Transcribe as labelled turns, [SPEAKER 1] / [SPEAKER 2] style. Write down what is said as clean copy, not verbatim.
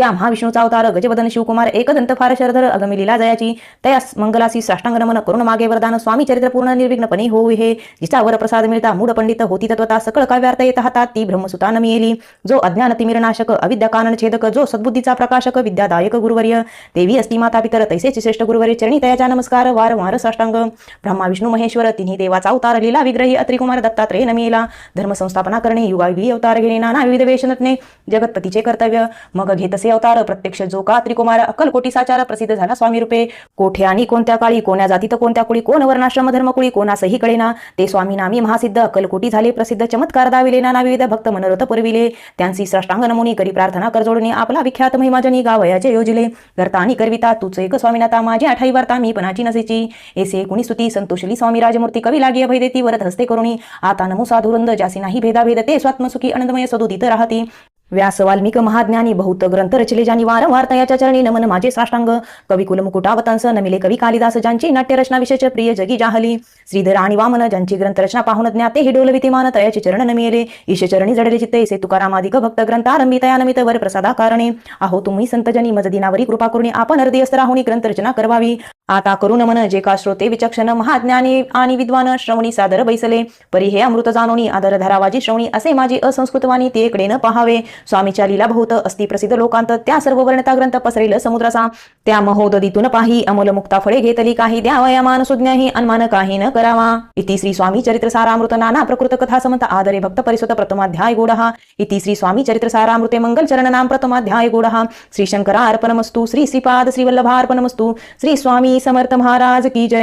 [SPEAKER 1] त्या महाविष्णूचा अवतार गजवदन शिवकुमार एकदंत फार शरधर अगमी लीला जयाची तया मंगलासी साष्टांग नमन करुण मागे वरदान स्वामी चरित्र पूर्ण निर्विघ्नपणे होऊ हे जिचा वर प्रसाद मिळता मूढ पंडित होती तत्वता सकळ काव्यार्थ येत हातात ती ब्रह्मसुता नमी येली जो अज्ञान तिमिरनाशक अविद्या कानन छेदक जो सद्बुद्धीचा प्रकाशक विद्यादायक गुरुवर्य देवी असती माता पितर तैसेच श्रेष्ठ गुरुवर्य चरणी तयाचा नमस्कार वारंवार साष्टांग ब्रह्मा विष्णू महेश्वर तिन्ही देवाचा अवतार लीला विग्रही अत्रिकुमार दत्तात्रय नमी येला धर्म संस्थापना करणे युगायुगी अवतार घेणे नाना विविध वेश नटणे जगतपतीचे कर्तव्य मग घेतसे अवतार प्रत्यक्ष जो का त्रिकुमार अक्कलकोटी साचार प्रसिद्ध झाला स्वामी रूपे कोठे आणि कोणत्या काळी कोण्या जातीत कोणत्या कुळी कोण वर्णाश्रम धर्मकुळी कोणासही कळेना ते स्वामी नामी महासिद्ध अक्कलकोटी झाले प्रसिद्ध चमत्कार दाविले नाना विविध भक्त मनोरथ पुरविले त्यांची साष्टांग नमुनी करी प्रार्थना कर जोडणे आपला विख्यात महिमाजनी गावयाचे योजिले करता आणि करविता तूच एक स्वामीनाथा माझी आठाई वार्ता मी पणाची नसेची ऐसे कुणी स्तुती संतोषली स्वामी राजमूर्ती कवी लागी अभय देती वरद हस्ते करुणी आता नमो साधुरंद जासी नाही भेदाभेद ते स्वात्मसुखी आनंदमय सदुदित राहती व्यास वाल्मिक महाज्ञानी बहुत ग्रंथ रचले ज्यांनी वारंवार तयाच्या चरणी नमन माझे साष्टांग कवी कुल मुकुटावतांस नमिले कवी कालिदास ज्यांची नाट्यरचना विशेष प्रिय जगी जाहली श्रीधर आणि वामन ज्यांची ग्रंथरचना पाहून ज्ञाते हे डोल विद्यमान तयाचे चरण नमिले ईश चरणी जडले चित्ते से तुकारामादिक भक्त ग्रंथारंभी तया नमित वर प्रसादा कारणे अहो तुम्ही संतजनी मज दिनावरी कृपा करुणी आपण हृदयस्थ राहुनी ग्रंथरचना करवावी आता करू नमन जे का श्रोते विचक्षण महाज्ञानी आणि विद्वान श्रवणी सादर बैसले परी हे अमृत जानोनी आदर धरावाजी श्रवणी असे माझी असंस्कृतवाणी ते इकडे न पहावे स्वामीच्या लीला बहुत अस्ति प्रसिद्ध लोकांत त्या सर्व वर्णता ग्रंथ पसरेल समुद्राचा त्या महोदधीतून पाही अमोल मुक्ता फळे घेतली काही द्यावया मान सुज्ञाही अन्मान काही न करावा इति श्री स्वामी चरित्र सारामृत नाना प्रकृत कथा समंत आदरे भक्त परिसुत प्रथमाध्याय गोडहा इति श्री स्वामी चरित्र सारामृते मंगल चरण नाम प्रथमाध्याय गोडहा श्री शंकरा अर्पणमस्तु श्री श्रीपाद श्री वल्लभा अर्पणमस्तु श्री स्वामी समर्थ महाराज की जय।